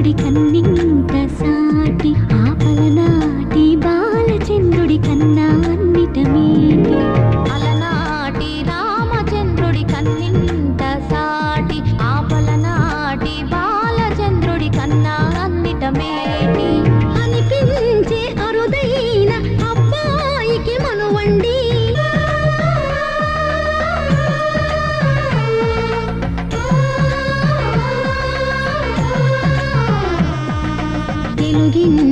రామచంద్రుడి కన్నింత సాటి ఆపలనాటి బాలచంద్రుడి కన్నా అన్నిట మేటి అలనాటి రామచంద్రుడి కన్నింత సాటి ఆపలనాటి బాలచంద్రుడి కన్నా అన్నిట మేటి అనిపించే అరుదైన అబ్బాయికి మనువండి తెలుగింటి